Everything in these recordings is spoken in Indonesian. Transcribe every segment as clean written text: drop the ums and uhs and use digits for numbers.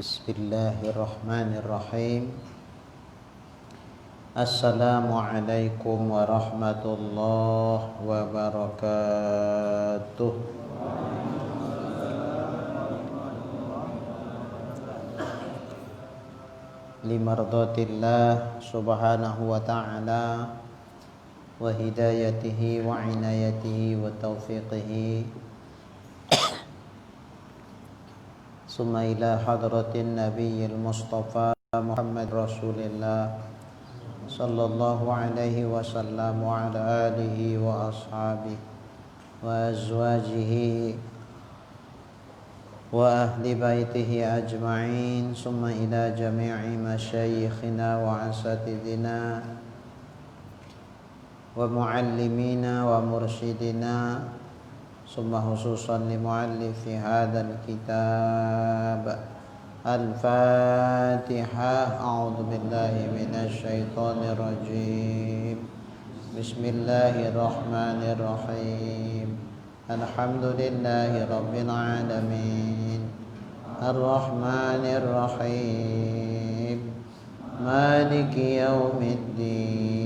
Bismillahirrahmanirrahim. Assalamualaikum warahmatullahi wabarakatuh. Limardatillah subhanahu wa ta'ala wa hidayatihi wa inayatihi wa taufiqihi. Summa ila hadratin nabiyil mustafa Muhammad Rasulillah sallallahu alaihi wasallam wa ala alihi wa ashabihi wa azwajihi wa ahli baitihi ajma'in. Summa ila jami'i masyayikhina wa asatidina wa muallimina wa mursyidina. Summa khususan li muallifi hadzal kitab. Al-Fatihah. A'udzu billahi minasy syaithanir rajim. Bismillahirrahmanirrahim. Alhamdulillahi rabbil alamin. Ar-Rahmanir Rahim. Maliki yaumiddin.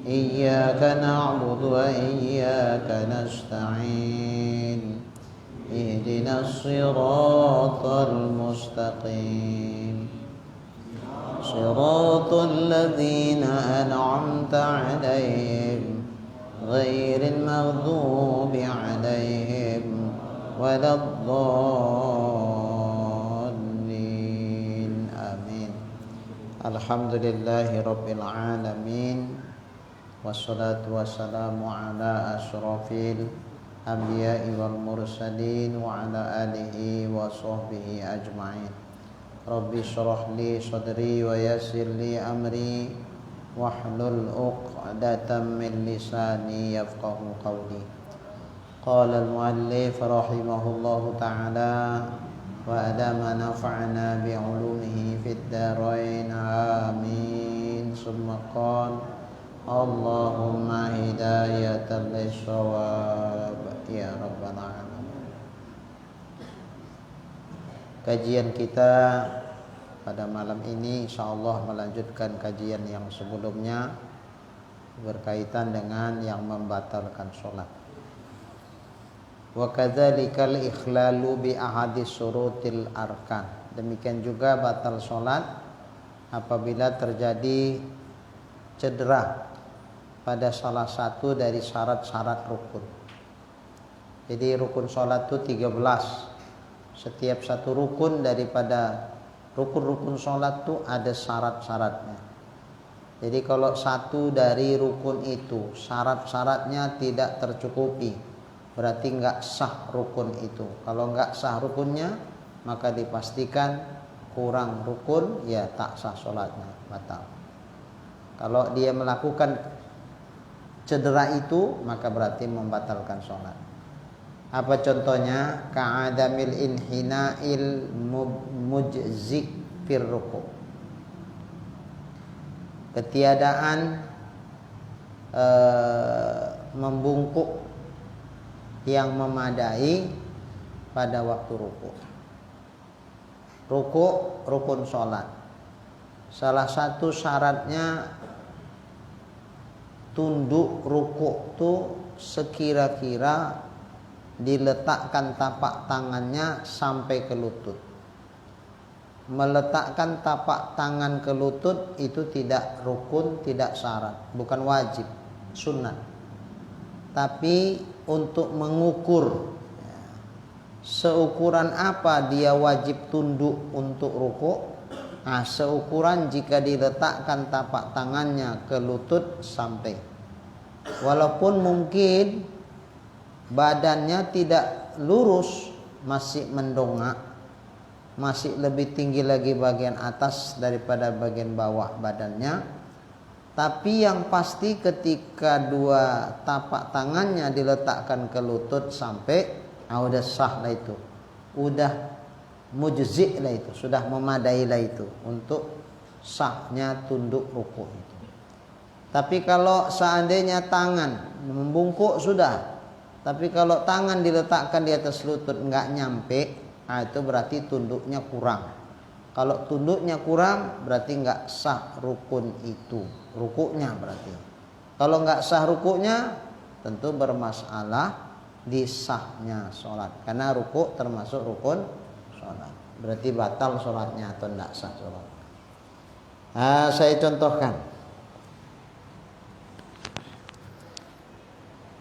Iyyaka na'budu wa iyyaka nasta'in. Ihdinas siratal mustaqim. Siratal ladzina an'amta 'alaihim ghairil maghdubi 'alaihim waladdallin. Amin. Alhamdulillahi rabbil alamin. Wassalatu wassalamu ala asyrafil anbiya'i wal mursalin wa ala alihi wa sahbihi ajma'in. Rabbi shrah li sadri wa yassir li amri wahlul 'uqdatam min lisani yafqahu qawli. Qala al-muallif rahimahullahu ta'ala wa adama nafa'ana bi 'ulumihi fid dharain amin. Summa qala Allahumma hidayatan lis-shawab ya rabbal alamin. Kajian kita pada malam ini insyaallah melanjutkan kajian yang sebelumnya berkaitan dengan yang membatalkan sholat. Wa kadzalikal ikhlalu bi ahadis syurutil arkan. Demikian juga batal sholat apabila terjadi cedera pada salah satu dari syarat-syarat rukun. Jadi rukun sholat itu 13. Setiap satu rukun daripada rukun-rukun sholat itu ada syarat-syaratnya. Jadi kalau satu dari rukun itu syarat-syaratnya tidak tercukupi, berarti enggak sah rukun itu. Kalau enggak sah rukunnya, maka dipastikan kurang rukun, ya tak sah sholatnya, batal. Kalau dia melakukan cedera itu, maka berarti membatalkan sholat. Apa contohnya? Ka'adamil inhina'il mujzi fir ruku'. Ketiadaan membungkuk yang memadai pada waktu ruku'. Ruku' rukun sholat. Salah satu syaratnya tunduk rukuk tuh sekira-kira diletakkan tapak tangannya sampai ke lutut. Meletakkan tapak tangan ke lutut itu tidak rukun, tidak syarat, bukan wajib, sunnah. Tapi untuk mengukur seukuran apa dia wajib tunduk untuk rukuk. Nah, seukuran jika diletakkan tapak tangannya ke lutut sampai. Walaupun mungkin badannya tidak lurus, masih mendongak, masih lebih tinggi lagi bagian atas daripada bagian bawah badannya. Tapi yang pasti ketika dua tapak tangannya diletakkan ke lutut sampai, udah sah lah itu. Udah mujzi lah itu, sudah memadai lah itu untuk sahnya tunduk rukuk itu. Tapi kalau seandainya tangan membungkuk sudah, tapi kalau tangan diletakkan di atas lutut enggak nyampe, Nah, itu berarti tunduknya kurang. Kalau tunduknya kurang berarti nggak sah rukun itu, rukuknya berarti. Kalau nggak sah rukuknya tentu bermasalah di sahnya sholat, karena rukuk termasuk rukun sholat. Berarti batal sholatnya atau nggak sah sholat. Nah, saya contohkan.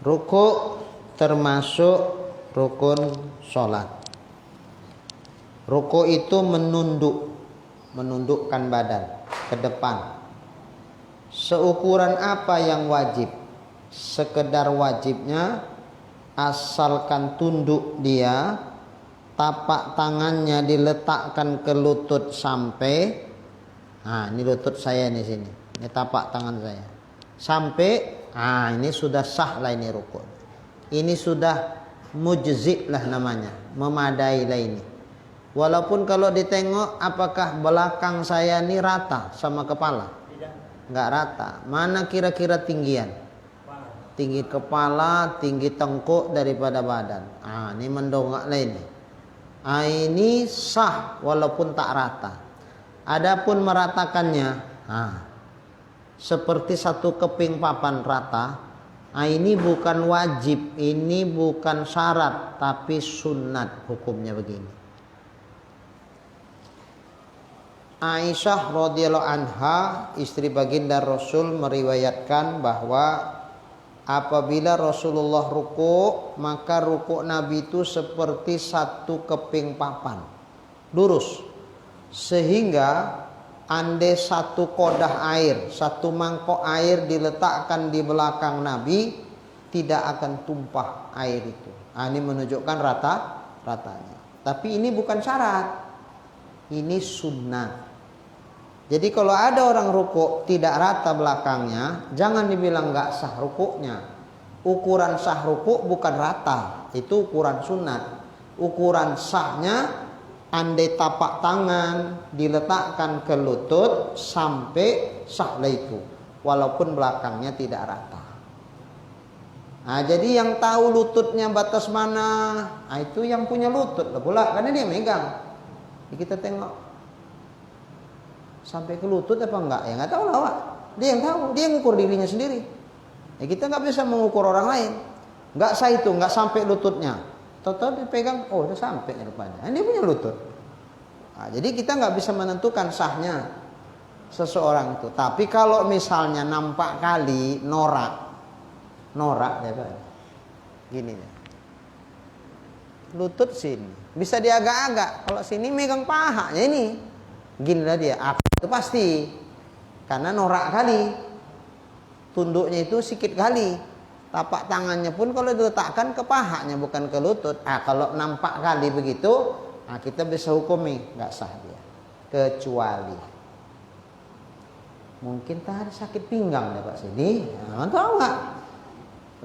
Rukuk termasuk rukun sholat. Rukuk itu menundukkan badan ke depan. Seukuran apa yang wajib? Sekedar wajibnya, asalkan tunduk dia, tapak tangannya diletakkan ke lutut sampai, nah ini lutut saya di sini, ini tapak tangan saya sampai, nah ini sudah sah lah ini rukuk. Ini sudah mujzi lah namanya, memadai lah ini. Walaupun kalau ditengok apakah belakang saya ini rata sama kepala? Enggak rata. Mana kira-kira tinggian? Tinggi kepala, tinggi tengkuk daripada badan. Ah, ini mendongak lah ini. Ah, ini sah walaupun tak rata. Adapun meratakannya, seperti satu keping papan rata. Ah, ini bukan wajib, ini bukan syarat, tapi sunat hukumnya begini. Aisyah radhiyallahu anha, istri baginda Rasul, meriwayatkan bahwa apabila Rasulullah rukuk, maka rukuk Nabi itu seperti satu keping papan, lurus. Sehingga andai satu kodah air, satu mangkok air diletakkan di belakang Nabi, tidak akan tumpah air itu. Nah, ini menunjukkan ratanya. Tapi ini bukan syarat, ini sunnah. Jadi kalau ada orang rukuk tidak rata belakangnya, jangan dibilang nggak sah rukuknya. Ukuran sah rukuk bukan rata, itu ukuran sunat. Ukuran sahnya andai tapak tangan diletakkan ke lutut sampai sah lah itu, walaupun belakangnya tidak rata. Nah, jadi yang tahu lututnya batas mana, nah itu yang punya lutut lah pula, karena dia megang. Jadi kita tengok sampai ke lutut apa enggak, ya nggak tahu lah Pak. Dia yang tahu, dia yang ngukur dirinya sendiri. Ya kita nggak bisa mengukur orang lain. Nggak sah itu, nggak sampai lututnya. Tahu-tahu dipegang, oh udah sampai ke depannya. Dia punya lutut. Nah, jadi kita nggak bisa menentukan sahnya seseorang itu. Tapi kalau misalnya nampak kali norak ya Pak. Gini ya. Lutut sini, bisa diagak-agak. Kalau sini megang pahanya ini. Gini lah dia, itu pasti. Karena norak kali. Tunduknya itu sedikit kali. Tapak tangannya pun kalau diletakkan ke pahanya bukan ke lutut. Kalau nampak kali begitu, kita bisa hukumi nggak sah dia. Kecuali mungkin tak ada sakit pinggang deh Pak sini. Tahu nggak?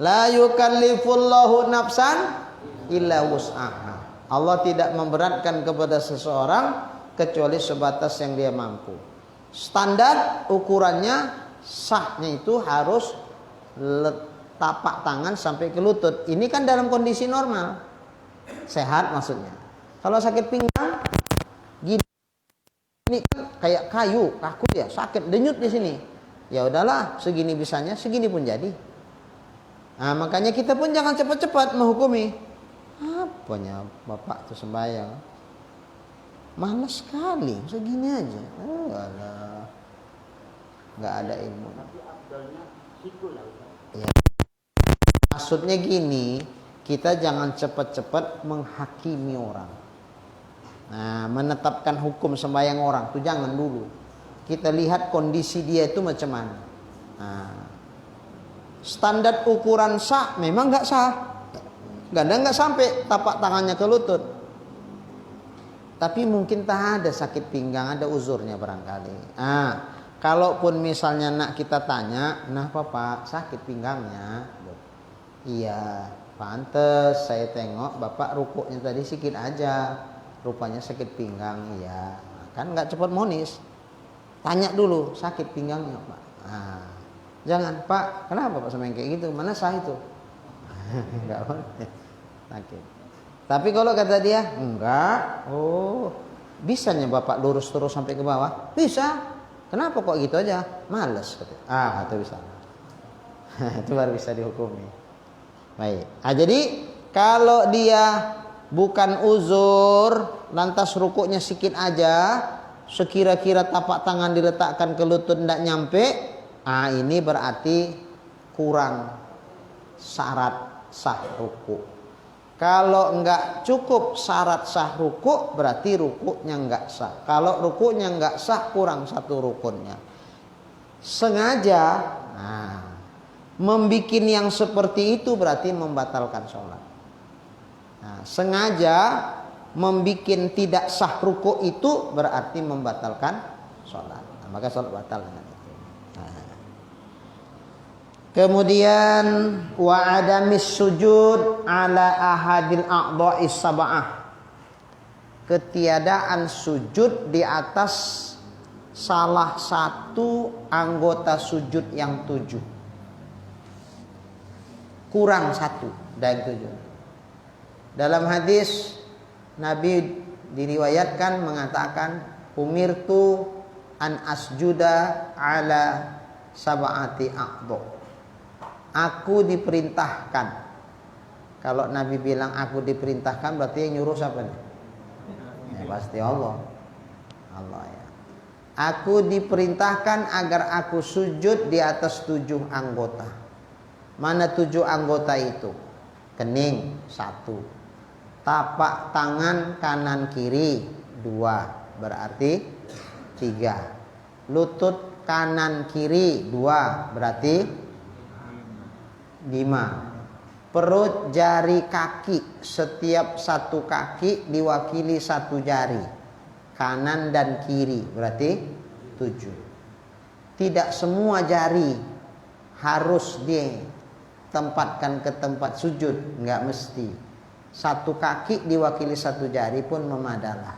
La yukallifullahu nafsan illa wus'aha. Allah tidak memberatkan kepada seseorang kecuali sebatas yang dia mampu. Standar ukurannya sahnya itu harus tapak tangan sampai ke lutut. Ini kan dalam kondisi normal, sehat maksudnya. Kalau sakit pinggang, gini, ini kan kayak kayu, kaku ya, sakit, denyut di sini. Ya udahlah, segini bisanya, segini pun jadi. Nah, makanya kita pun jangan cepat-cepat menghukumi. Apanya bapak tuh sembahyang? Malas sekali, segini aja. Nggak ada ilmu. Ya. Maksudnya gini, kita jangan cepat-cepat menghakimi orang. Nah, menetapkan hukum sembahyang orang itu jangan dulu. Kita lihat kondisi dia itu macam mana. Nah, standar ukuran sah memang nggak sah. Kadang nggak sampai tapak tangannya ke lutut. Tapi mungkin tak ada sakit pinggang, ada uzurnya barangkali. Kalaupun misalnya nak kita tanya, kenapa Pak sakit pinggangnya? Iya, pantes saya tengok Bapak rukuknya tadi sedikit aja, rupanya sakit pinggang. Iya, kan nggak cepat monis. Tanya dulu sakit pinggangnya Pak. Jangan Pak, kenapa Pak sampai kayak gitu? Mana sah itu? Nggak boleh sakit. Tapi kalau kata dia, enggak. Oh, bisanya Bapak lurus terus sampai ke bawah? Bisa. Kenapa kok gitu aja? Males. Itu bisa. Itu baru bisa dihukumi. Baik. Jadi kalau dia bukan uzur, lantas rukuknya sedikit aja, sekira-kira tapak tangan diletakkan ke lutut tidak nyampe, ini berarti kurang syarat sah ruku. Kalau enggak cukup syarat sah ruku, berarti rukuknya enggak sah. Kalau rukuknya enggak sah, kurang satu rukunnya. Sengaja membuat yang seperti itu berarti membatalkan sholat. Sengaja membuat tidak sah ruku itu berarti membatalkan sholat. Maka sholat batal dengan itu. Kemudian wa adamis sujud ala ahadil a'dha'is sab'ah. Ketiadaan sujud di atas salah satu anggota sujud yang 7. Kurang satu dari 7. Dalam hadis Nabi diriwayatkan mengatakan umirtu an asjuda ala sab'ati a'dha'. Aku diperintahkan. Kalau Nabi bilang aku diperintahkan, berarti yang nyuruh siapa nih? Pasti Allah. Allah ya. Aku diperintahkan agar aku sujud di atas 7 anggota. Mana 7 anggota itu? Kening 1, tapak tangan kanan kiri 2, berarti 3. Lutut kanan kiri 2, berarti 5. Perut jari kaki, setiap satu kaki diwakili 1 jari, kanan dan kiri, berarti 7. Tidak semua jari harus ditempatkan ke tempat sujud, enggak mesti. 1 kaki diwakili 1 jari pun memadalah.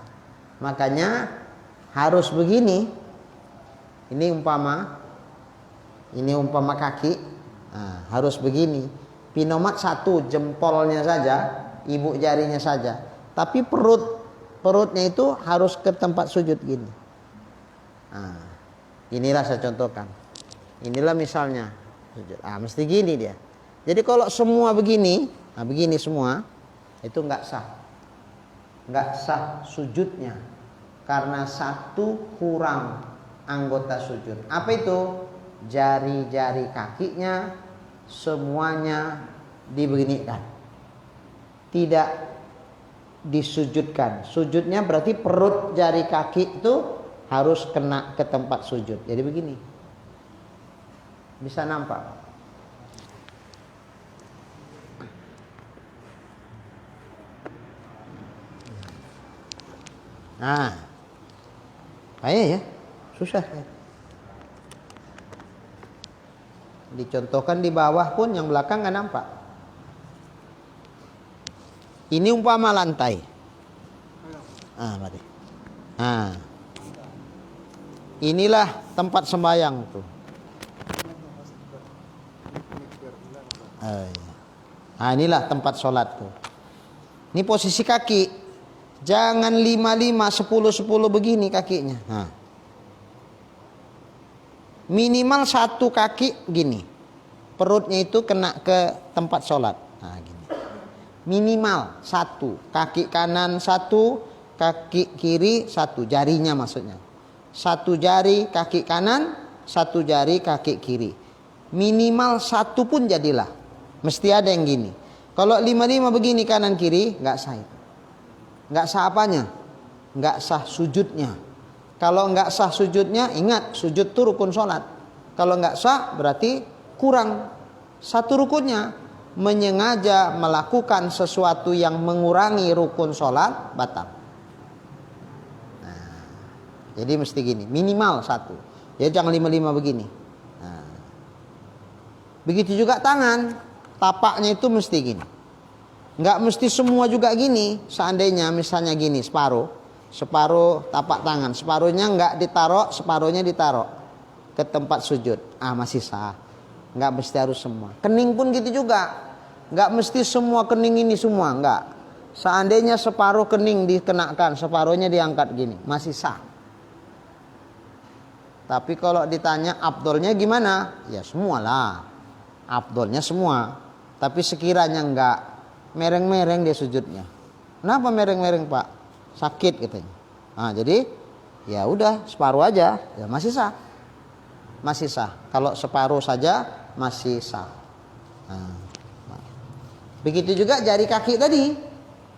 Makanya harus begini. Ini umpama kaki. Harus begini. Pinomat 1 jempolnya saja, ibu jarinya saja. Tapi perutnya itu harus ke tempat sujud gini. Inilah saya contohkan. Inilah misalnya sujud. Mesti gini dia. Jadi kalau semua begini, begini semua, itu enggak sah. Enggak sah sujudnya. Karena 1 kurang anggota sujud. Apa itu? Jari-jari kakinya semuanya dibeginikan, tidak disujudkan. Sujudnya berarti perut jari kaki itu harus kena ke tempat sujud. Jadi begini, bisa nampak. Payah ya, susah ya. Dicontohkan di bawah pun yang belakang nggak nampak. Ini umpama lantai. Mati. Inilah tempat sembahyang tuh. Inilah tempat sholat tuh. Ini posisi kaki. Jangan 5-5, 10-10 begini kakinya. Minimal 1 kaki gini, perutnya itu kena ke tempat sholat. Gini. Minimal 1, kaki kanan 1, kaki kiri 1, jarinya maksudnya. 1 jari kaki kanan, 1 jari kaki kiri. Minimal 1 pun jadilah. Mesti ada yang gini. Kalau 5-5 begini kanan kiri, nggak sah itu. Nggak sah apanya? Nggak sah sujudnya. Kalau enggak sah sujudnya, ingat sujud itu rukun sholat. Kalau enggak sah berarti kurang 1 rukunnya. Menyengaja melakukan sesuatu yang mengurangi rukun sholat, batal. Jadi mesti gini, minimal 1. Ya jangan 5-5 begini. Begitu juga tangan, tapaknya itu mesti gini. Enggak mesti semua juga gini. Seandainya misalnya gini, separuh tapak tangan, separuhnya enggak ditaruh, separuhnya ditaruh ke tempat sujud. Masih sah. Enggak mesti harus semua. Kening pun gitu juga. Enggak mesti semua kening ini semua, enggak. seandainya separuh kening dikenakan, separuhnya diangkat gini, masih sah. Tapi kalau ditanya afdolnya gimana? Ya semualah. Afdolnya semua. Tapi sekiranya enggak, mereng-mereng dia sujudnya. Kenapa mereng-mereng Pak? Sakit katanya. Nah, jadi ya udah separuh aja, ya masih sah. Masih sah. Kalau separuh saja masih sah. Nah. Begitu juga jari kaki tadi,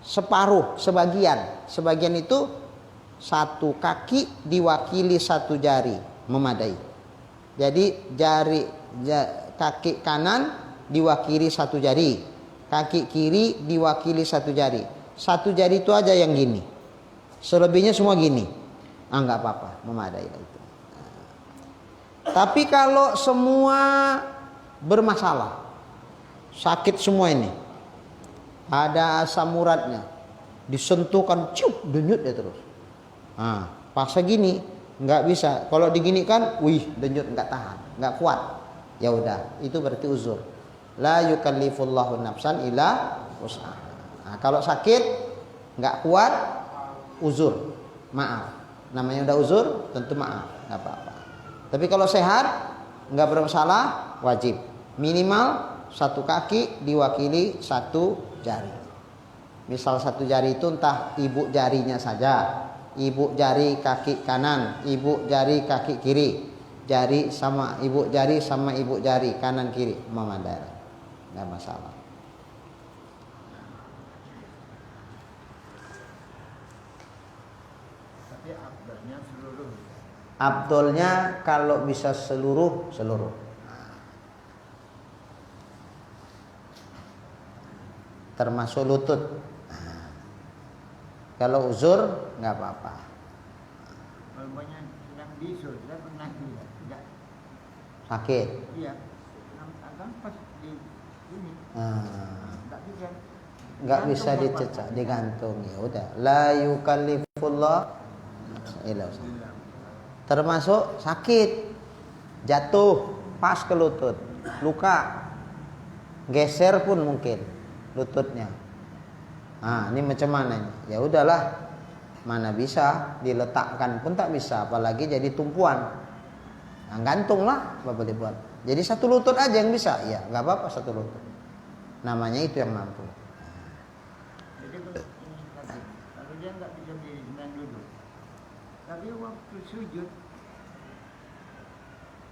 separuh, sebagian. Sebagian itu satu kaki diwakili satu jari, memadai. Jadi kaki kanan diwakili satu jari, kaki kiri diwakili satu jari. Satu jari itu aja yang gini, selebihnya semua gini. Nggak apa-apa, memadai itu. Tapi kalau semua bermasalah, sakit semua ini, ada asam uratnya, disentuhkan, ciup, denyut ya terus. Nah, paksa gini, nggak bisa. Kalau diginikan, denyut nggak tahan, nggak kuat. Ya udah, itu berarti uzur. La yukallifullahu nafsan illa wus'aha. Nah, kalau sakit, nggak kuat, uzur, maaf. Namanya udah uzur, tentu maaf, nggak apa-apa. Tapi kalau sehat, nggak bermasalah, wajib. Minimal satu kaki diwakili satu jari. Misal satu jari itu entah ibu jarinya saja, ibu jari kaki kanan, ibu jari kaki kiri, jari sama ibu jari kanan kiri memadai, nggak masalah. Tapi afdalnya seluruh. Afdalnya kalau bisa seluruh. Termasuk lutut. Kalau uzur nggak apa-apa. Kalau banyak yang bisul, saya pernah juga tidak Sakit. iya, akan pas di ini Nggak bisa dicecak, digantung. Ya udah. La yukallifullah illa wus'aha. Termasuk sakit, jatuh pas ke lutut, luka, geser pun mungkin lututnya. Nah, ini macam mana ini? Ya udahlah, mana bisa diletakkan pun tak bisa, apalagi jadi tumpuan. Nah, gantung lah, apa boleh buat. Jadi satu lutut aja yang bisa, ya nggak apa-apa satu lutut. Namanya itu yang mampu. Jadi kalau dia nggak bisa berdiri dan duduk, tapi waktu sujud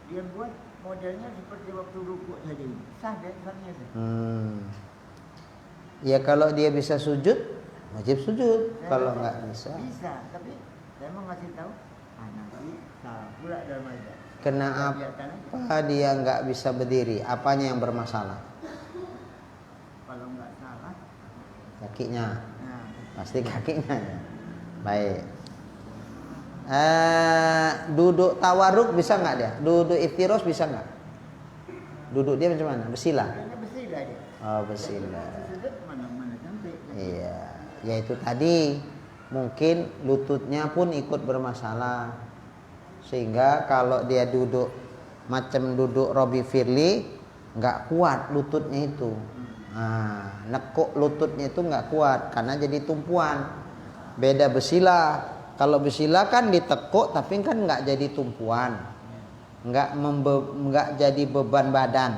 dia buat modelnya seperti waktu rukuk saja, sah dan sahnya. Ya kalau dia bisa sujud, wajib sujud. Kalau nggak bisa. Bisa, tapi saya mau ngasih tahu, nanti salah pula dalam aja. Kenapa dia nggak bisa berdiri? Apanya yang bermasalah? Kalau nggak salah, Kakinya. nah, Pasti kakinya ya. Baik. Duduk tawarruk bisa nggak dia? Duduk iftiros bisa nggak? Duduk dia macam mana? Bersila. kayaknya bersila dia. Oh, bersila. Sujud mana sampai. Iya, ya itu tadi mungkin lututnya pun ikut bermasalah, sehingga kalau dia duduk macam duduk Robi Firly nggak kuat lututnya itu. Nah, nekuk lututnya itu nggak kuat karena jadi tumpuan. Beda bersila. Kalau bersila kan ditekuk tapi kan nggak jadi tumpuan, nggak jadi beban badan.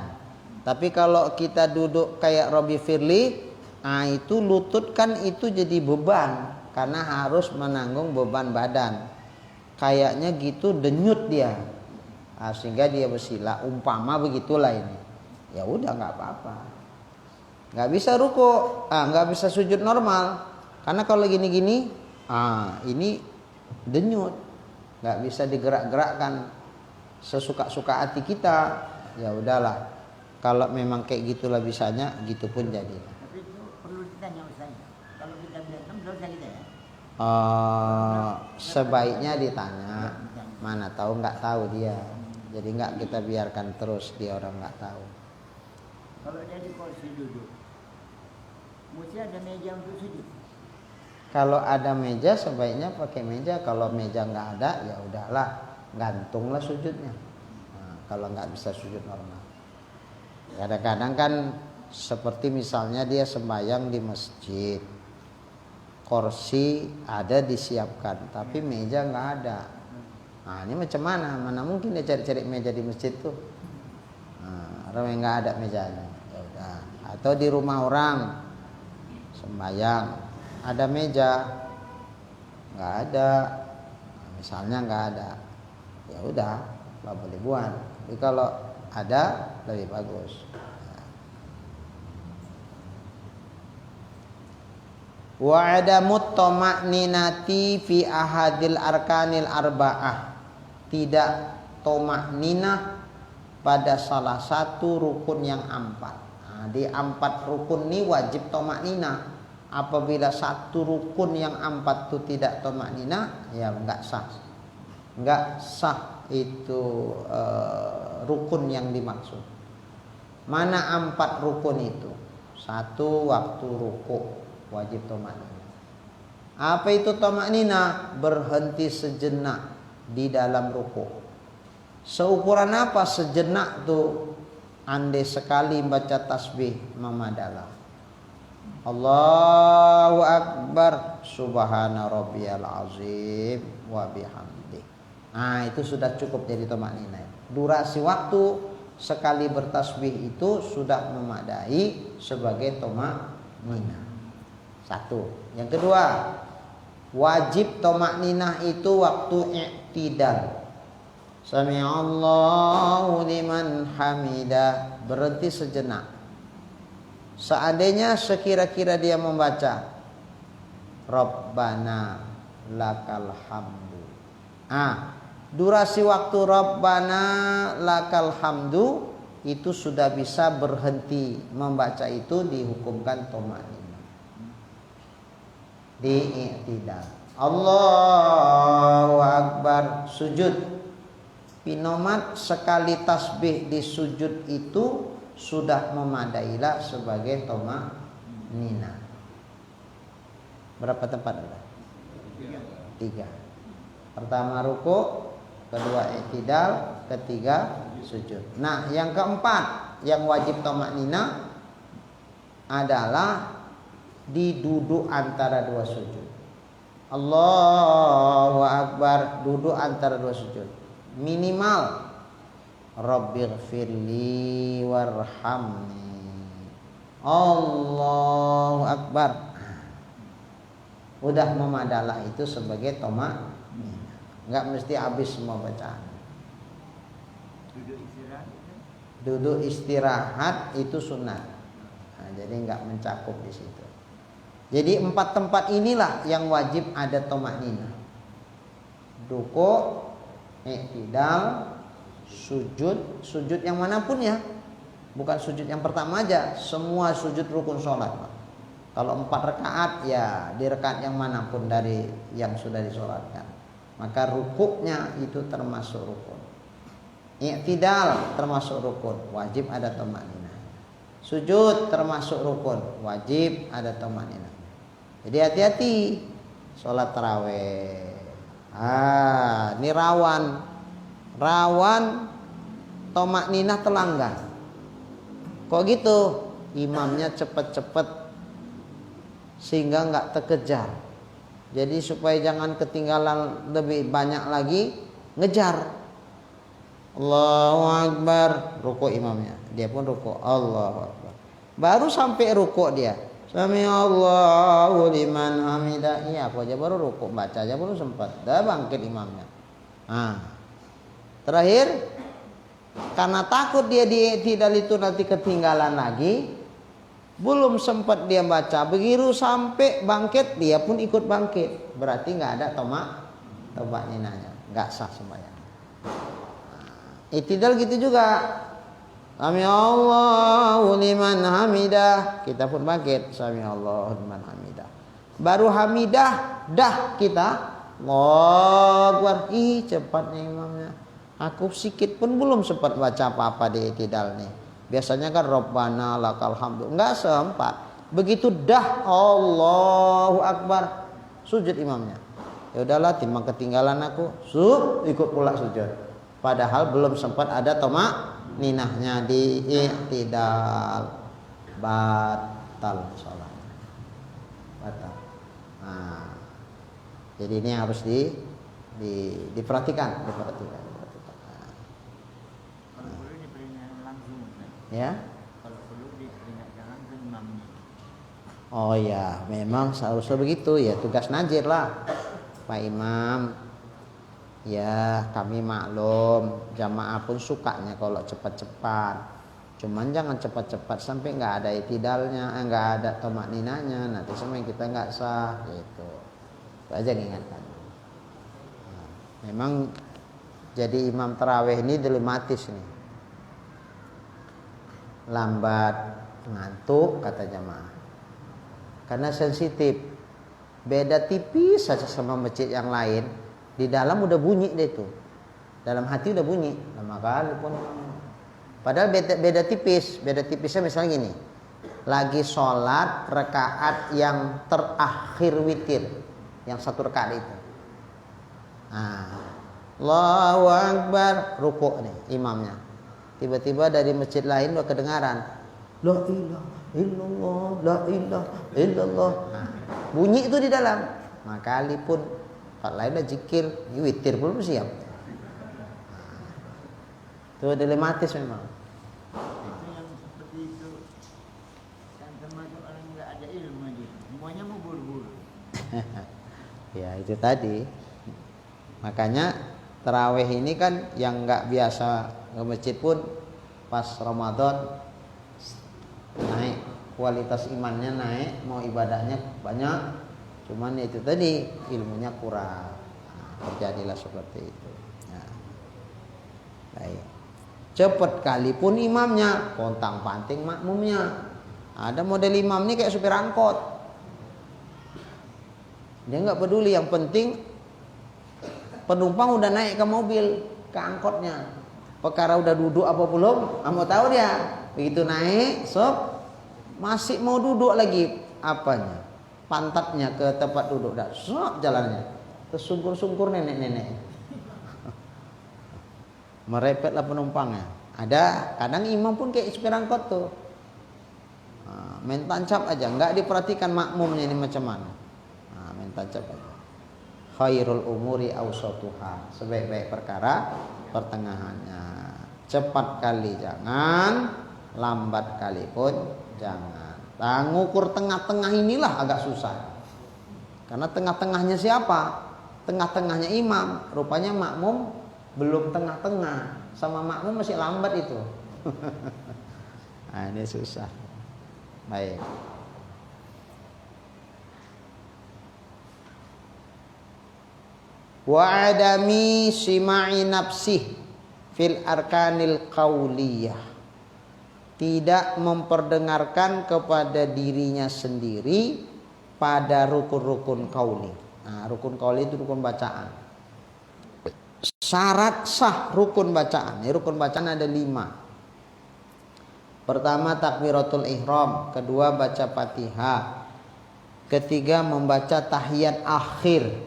Tapi kalau kita duduk kayak Robi Firly, itu lutut kan itu jadi beban karena harus menanggung beban badan. Kayaknya gitu denyut dia, sehingga dia bersila. Umpama begitulah ini. Ya udah nggak apa-apa. Nggak bisa ruku, nggak bisa sujud normal. Karena kalau gini-gini, ini denyut, nggak bisa digerak-gerakkan sesuka-suka hati kita. Ya udahlah. Kalau memang kayak gitulah bisanya, gitu pun jadi. Tapi itu perlu ditanya Ustaz. Kalau kita biarkan dosa kita ya. Sebaiknya ditanya. Mana tahu nggak tahu dia. Jadi nggak kita biarkan terus dia orang nggak tahu. Kalau dia di kursi duduk, mesti ada meja untuk sujud. Kalau ada meja sebaiknya pakai meja. Kalau meja nggak ada ya udahlah, gantunglah sujudnya. Nah, kalau nggak bisa sujud normal. Kadang-kadang kan seperti misalnya dia sembahyang di masjid, kursi ada disiapkan, tapi meja nggak ada. Nah ini macam mana? Mana mungkin dia cari-cari meja di masjid tuh? Nah, orang yang nggak ada mejanya. Ya udah. Atau di rumah orang sembahyang ada meja, nggak ada. Nah, misalnya nggak ada, ya udah nggak boleh buat. Tapi kalau ada lebih bagus. Wa adamut tama'ninati fi ahadil arkanil arba'ah. Tidak tama'ninah pada salah satu rukun yang 4. Nah, di 4 rukun ini wajib tama'ninah. Apabila satu rukun yang 4 itu tidak tama'ninah, ya enggak sah. Enggak sah itu rukun yang dimaksud. Mana 4 rukun itu? 1, waktu rukuk wajib tama'ninah. Apa itu tama'ninah? Berhenti sejenak di dalam rukuk. Seukuran apa sejenak tuh? Andai sekali baca tasbih memadalah. Allahu Akbar, subhana rabbiyal azim wa bihamdi. Nah, itu sudah cukup jadi tama'ninah. Durasi waktu sekali bertasbih itu sudah memadai sebagai tama'ninah. 1. Yang kedua, wajib tama'ninah itu waktu i'tidal. Sami'allahu liman hamidah, berhenti sejenak. Seandainya sekira-kira dia membaca Rabbana lakal hamdu. Durasi waktu Rabbana lakal hamdu itu sudah bisa berhenti membaca, itu dihukumkan tama'ninah. Di i'tidal. Allahu Akbar, sujud. Pinomat sekali tasbih di sujud itu sudah memadailah sebagai tama'ninah. Berapa tempat ada? 3. Pertama ruku, kedua i'tidal, ketiga sujud. Nah, yang keempat yang wajib tama'ninah adalah di duduk antara 2 sujud. Allahu Akbar, duduk antara 2 sujud. Minimal Rabbighfirli warhamni. Allahu Akbar. Udah memadalah itu sebagai tama'ninah. Enggak mesti habis semua bacaan. Duduk istirahat itu sunat. Nah, jadi enggak mencakup di situ. Jadi 4 tempat inilah yang wajib ada tama'ninah. Ruku', i'tidal, sujud yang manapun ya. Bukan sujud yang pertama aja, semua sujud rukun sholat. Kalau 4 rakaat ya di rakaat yang manapun dari yang sudah disolatkan. Maka rukuknya itu termasuk rukun. I'tidal termasuk rukun, wajib ada tama'ninah. Sujud termasuk rukun, wajib ada tama'ninah. Jadi hati-hati sholat taraweh. Ini rawan tama'ninah terlanggar. Kok gitu? Imamnya cepet-cepet sehingga nggak terkejar. Jadi supaya jangan ketinggalan lebih banyak lagi, ngejar. Allahu Akbar, rukuk imamnya, dia pun rukuk. Allahu Akbar. Baru sampai rukuk dia, Sami'allahu liman hamidah. Iya, aku aja baru rukuk, baca aja belum sempat. Dah bangkit imamnya. Terakhir, karena takut dia di i'tidal itu nanti ketinggalan lagi, belum sempat dia baca, begitu sampai bangkit dia pun ikut bangkit. Berarti nggak ada tama'ninahnya, nggak sah sembahyang. I'tidal gitu juga. Sami'allahu liman hamidah, kita pun bangkit. Sami'allahu liman hamidah. Baru hamidah, dah kita Allahu Akbar. Cepatnya imamnya. Aku sikit pun belum sempat baca apa-apa di i'tidal nih. Biasanya kan Rabbana lakal hamdu, enggak sempat. Begitu dah Allahu Akbar, sujud imamnya. Ya udahlah, timbang ketinggalan aku, ikut pula sujud. Padahal belum sempat ada tama'ninahnya di i'tidal. Batal salat. Batal. Nah, jadi ini harus diperhatikan. Nah, Kalau perlu diperingatkan langsung, Ustaz. ya. Kalau perlu diperingatkan langsung imamnya. Oh ya, memang seharusnya begitu ya, tugas najir lah, Pak Imam. Ya, kami maklum, jamaah pun sukanya kalau cepat-cepat. Cuman jangan cepat-cepat sampai nggak ada itidalnya, nggak ada tomakninanya, nanti semua kita nggak sah, gitu. Itu aja ingatkan. Nah, memang jadi imam tarawih ini dilematis nih. Lambat, ngantuk kata jamaah. Karena sensitif, beda tipis saja sama masjid yang lain. Di dalam udah bunyi deh tuh, dalam hati udah bunyi. Lama kali pun. Padahal beda tipis. Beda tipisnya misalnya gini, lagi sholat rakaat yang terakhir witir, yang satu rakaat itu. Nah, Allahu Akbar, rukuk nih imamnya. Tiba-tiba dari masjid lain udah kedengaran, la ilaha illallah, la ilaha illallah. Nah, bunyi itu di dalam. Makali pun Pak lain udah zikir, witir belum siap. Itu dilematis memang. Itu yang seperti itu kan termasuk orang nggak ada ilmu aja. Semuanya mau buru-buru. Ya itu tadi. Makanya tarawih ini kan yang nggak biasa ke masjid pun pas Ramadan naik, kualitas imannya naik, mau ibadahnya banyak. Cuman itu tadi ilmunya kurang. Nah, terjadilah seperti itu. Nah, baik. Cepat kali pun imamnya, pontang-panting makmumnya. Ada model imam nih kayak supir angkot. Dia nggak peduli, yang penting penumpang udah naik ke mobil, ke angkotnya. Perkara udah duduk apa belum, mau tahu dia. Begitu naik, sob, masih mau duduk lagi apanya? Pantatnya ke tempat duduk, dah sob jalannya. Terus sungkur-sungkur nenek-nenek. Merepetlah penumpangnya. Ada kadang imam pun kayak supir angkot tuh, main tancap aja, nggak diperhatikan makmumnya ini macam mana. Main tancap aja. Khairul umuri awsatuha, sebaik-baik perkara pertengahannya. Cepat kali jangan, lambat kali pun jangan. Ngukur tengah-tengah inilah agak susah. Karena tengah-tengahnya siapa? Tengah-tengahnya imam. Rupanya makmum belum tengah-tengah, sama makmum masih lambat itu. Nah, ini susah. Baik. Wa adami sima'i nafsih fil arkanil qauliyah, tidak memperdengarkan kepada dirinya sendiri pada rukun-rukun qauli. Nah, rukun qauli itu rukun bacaan. Syarat sah rukun bacaan. Ini rukun bacaan ada 5. Pertama takbiratul ihram, kedua baca Fatihah, ketiga membaca tahiyat akhir,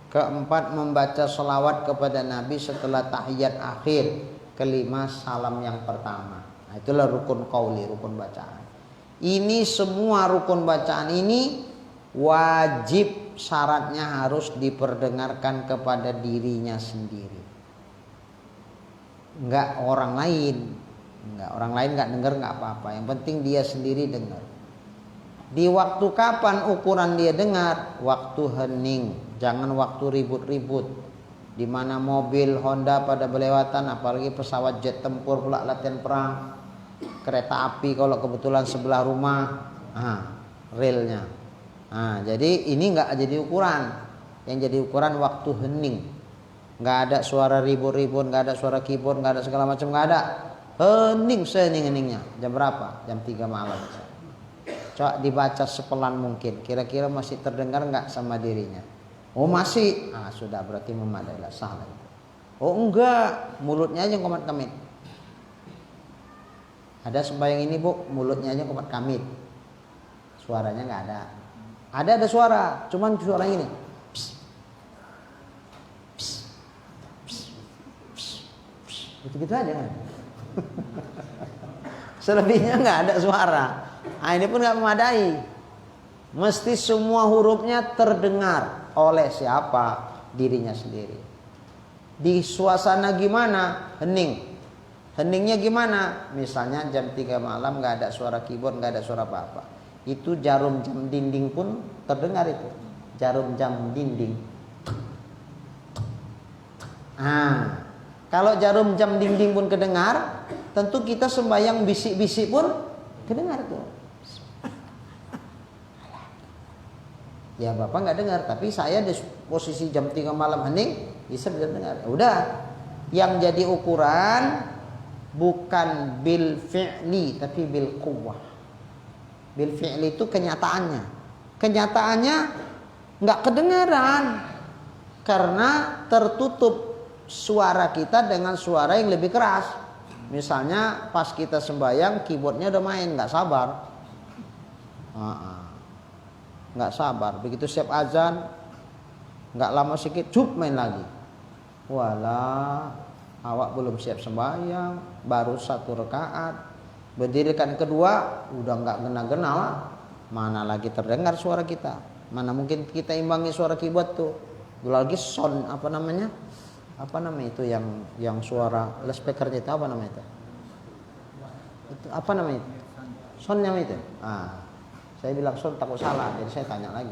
keempat membaca selawat kepada Nabi setelah tahiyat akhir, kelima salam yang pertama. Nah, itulah rukun qauli, rukun bacaan. Ini semua rukun bacaan ini wajib, syaratnya harus diperdengarkan kepada dirinya sendiri. Enggak orang lain. Enggak, orang lain enggak dengar enggak apa-apa. Yang penting dia sendiri dengar. Di waktu kapan ukuran dia dengar? Waktu hening, jangan waktu ribut-ribut. Di mana mobil Honda pada berlewatan, apalagi pesawat jet tempur pula latihan perang, kereta api kalau kebetulan sebelah rumah, relnya. Jadi ini enggak jadi ukuran. Yang jadi ukuran waktu hening. Enggak ada suara ribut-ribut, enggak ada suara keyboard, enggak ada segala macam, enggak ada. Hening sehening-heningnya. Jam berapa? Jam 3 malam. Coba dibaca sepelan mungkin. Kira-kira masih terdengar enggak sama dirinya? Oh masih. Sudah, berarti memadai lah, sah lah. Oh enggak, mulutnya aja komat kamit. Ada sembahyang ini bu, mulutnya aja komat kamit. Suaranya enggak ada. Ada suara, cuman suara ini. Gitu-gitu aja kan. Selebihnya nggak ada suara. Ini pun nggak memadai. Mesti semua hurufnya terdengar oleh siapa? Dirinya sendiri. Di suasana gimana? Hening. Heningnya gimana? Misalnya jam 3 malam nggak ada suara keyboard, nggak ada suara apa-apa. Itu jarum jam dinding pun terdengar itu. Jarum jam dinding. Kalau jarum jam dinding pun kedengar, tentu kita sembahyang bisik-bisik pun kedengar tuh. Ya Bapak nggak dengar, tapi saya di posisi jam 3 malam hening bisa dengar. Udah, yang jadi ukuran bukan bil fi'li tapi bil quwwah. Bil fi'li itu kenyataannya. Kenyataannya nggak kedengaran karena tertutup suara kita dengan suara yang lebih keras. Misalnya pas kita sembahyang keyboardnya udah main, nggak sabar. Nggak sabar, begitu siap azan nggak lama sedikit cup main lagi. Walah, awak belum siap sembahyang, baru 1 rakaat, berdirikan kedua udah nggak gena-gena lah. Mana lagi terdengar suara kita, mana mungkin kita imbangi suara keyboard tuh. Lagi sound apa namanya itu yang suara loudspeaker itu apa namanya itu apa namanya itu soundnya itu. Saya bilang sound takut salah, jadi saya tanya lagi.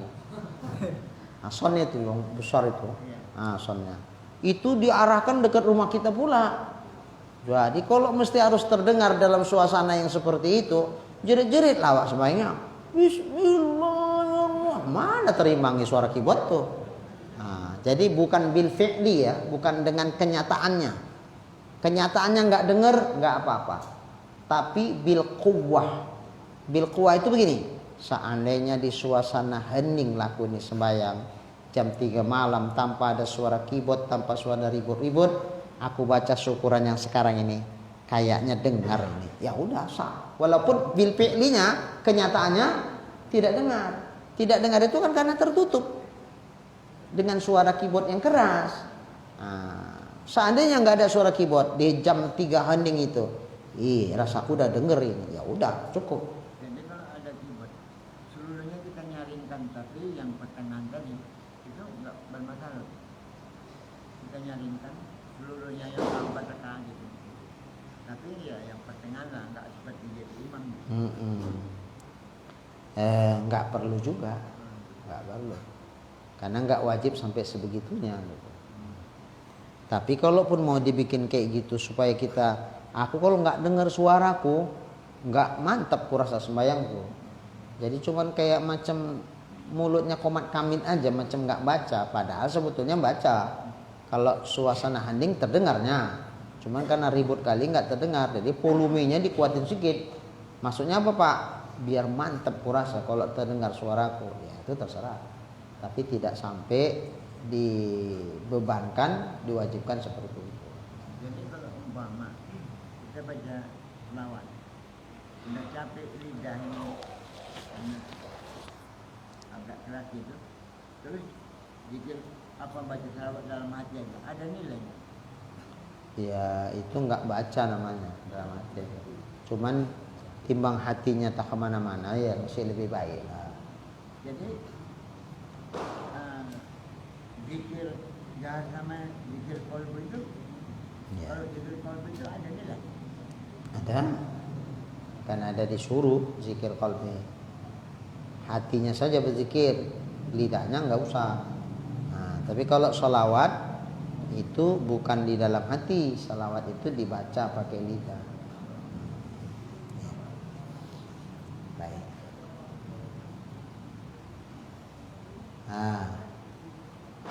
Soundnya itu yang besar itu. Soundnya itu diarahkan dekat rumah kita pula. Jadi kalau mesti harus terdengar dalam suasana yang seperti itu, jerit-jerit lawak sebaiknya. Bismillahirrahmanirrahim. Mana terimbangi suara keyboard tuh? Jadi bukan bil fi'li ya, bukan dengan kenyataannya. Kenyataannya nggak dengar nggak apa-apa. Tapi bil quwwah. Bil quwwah itu begini. Seandainya di suasana hening laku ini sembahyang jam 3 malam tanpa ada suara keyboard, tanpa suara ribut-ribut, aku baca syukuran yang sekarang ini kayaknya dengar ini. Ya udah sah. Walaupun bil fi'linya kenyataannya tidak dengar. Tidak dengar itu kan karena tertutup dengan suara keyboard yang keras. Seandainya nggak ada suara keyboard di jam 3 hening itu, rasaku udah denger ini. Ya udah cukup. Tapi yang pertengahan tadi itu nggak bermasalah. Kita nyaringkan seluruhnya yang tanpa tekan gitu. Tapi ya yang pertengahan lah, nggak seperti jadi imam. Nggak perlu juga, nggak perlu. Karena nggak wajib sampai sebegitunya. Gitu. Tapi kalaupun mau dibikin kayak gitu supaya aku kalau nggak dengar suaraku, nggak mantap kurasa sembayangku. Jadi cuman kayak macam mulutnya komat kamin aja, macam nggak baca, padahal sebetulnya baca. Kalau suasana hening terdengarnya, cuman karena ribut kali nggak terdengar, jadi volumenya dikuatin sedikit. Maksudnya apa Pak? Biar mantep kurasa kalau terdengar suaraku, ya itu terserah. Tapi tidak sampai dibebankan, diwajibkan seperti itu. Jadi kalau umpama kita baca selawat, udah capek lidah ini agak keras gitu, terus zikir apa baca selawat dalam hati aja, ada nilainya? Ya itu nggak baca namanya dalam hati. Cuman timbang hatinya tak kemana-mana ya masih lebih baik. Jadi zikir jahat sama zikir qalbu itu, kalau zikir qalbu itu ada nilai? Ada, kan ada disuruh zikir qalbi. Hatinya saja berzikir, lidahnya nggak usah. Tapi kalau sholawat itu bukan di dalam hati, sholawat itu dibaca pakai lidah. Baik.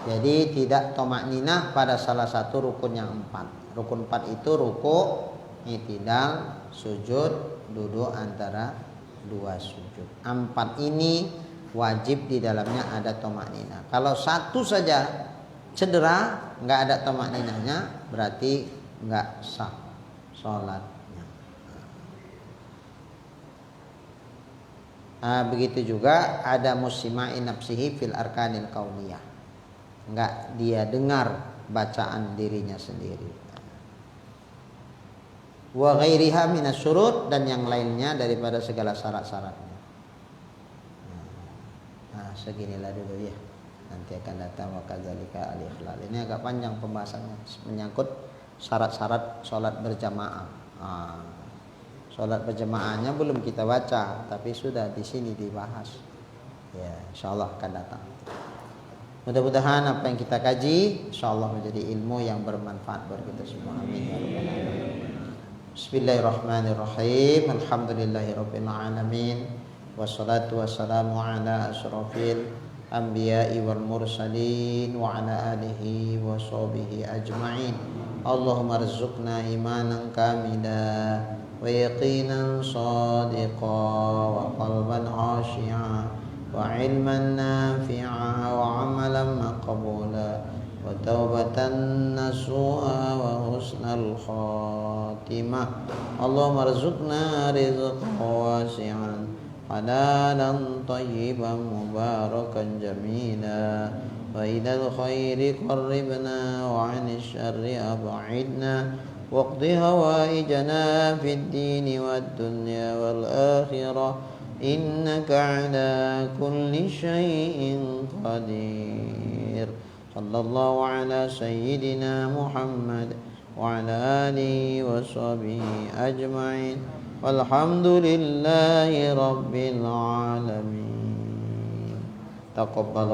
Jadi tidak tomak ninah pada salah satu rukun yang 4. Rukun 4 itu ruku, i'tidal, sujud, duduk antara 2 sujud. 4 ini wajib di dalamnya ada tomak ninah. Kalau satu saja cedera, nggak ada tomak ninahnya, berarti nggak sah sholatnya. Begitu juga ada muslimai nafsihi fil arkanil kauniyah. Nggak dia dengar bacaan dirinya sendiri. Wa ghairiha minas syurut, dan yang lainnya daripada segala syarat-syaratnya. Nah, seginilah dulu ya. Nanti akan datang wa kadzalika al-ikhlal. Ini agak panjang pembahasannya menyangkut syarat-syarat sholat berjamaah. Nah, sholat berjamaahnya belum kita baca, tapi sudah di sini dibahas. Ya, insyaallah akan datang. Mudah-mudahan apa yang kita kaji insyaallah menjadi ilmu yang bermanfaat buat kita semua. Amin ya rabbal alamin. Bismillahirrahmanirrahim. Alhamdulillahirabbil alamin. Wassalatu wassalamu ala asyrafil anbiya'i wal mursalin wa ala alihi wa sahbihi ajma'in. Allahumma rzuqna imanan kamila wa yaqinan sadiqa wa qalban khashi'a wa ilman nafi'a wa amalan maqbula wa taubatan nasuha wa husnal khatimah. Allahumma rzuqna rizqan wasi'an halalan tayyiban mubarakan jamila wa ilal khairi qarribna wa 'anil syarri ab'idna waqdi hawaijana fid dini wad dunya wal akhirah innaka ala kulli syai'in qadir. Sallallahu ala sayyidina Muhammad wa ala alihi wa sahbihi ajma'in. Walhamdulillahi rabbil alamin. Taqabbal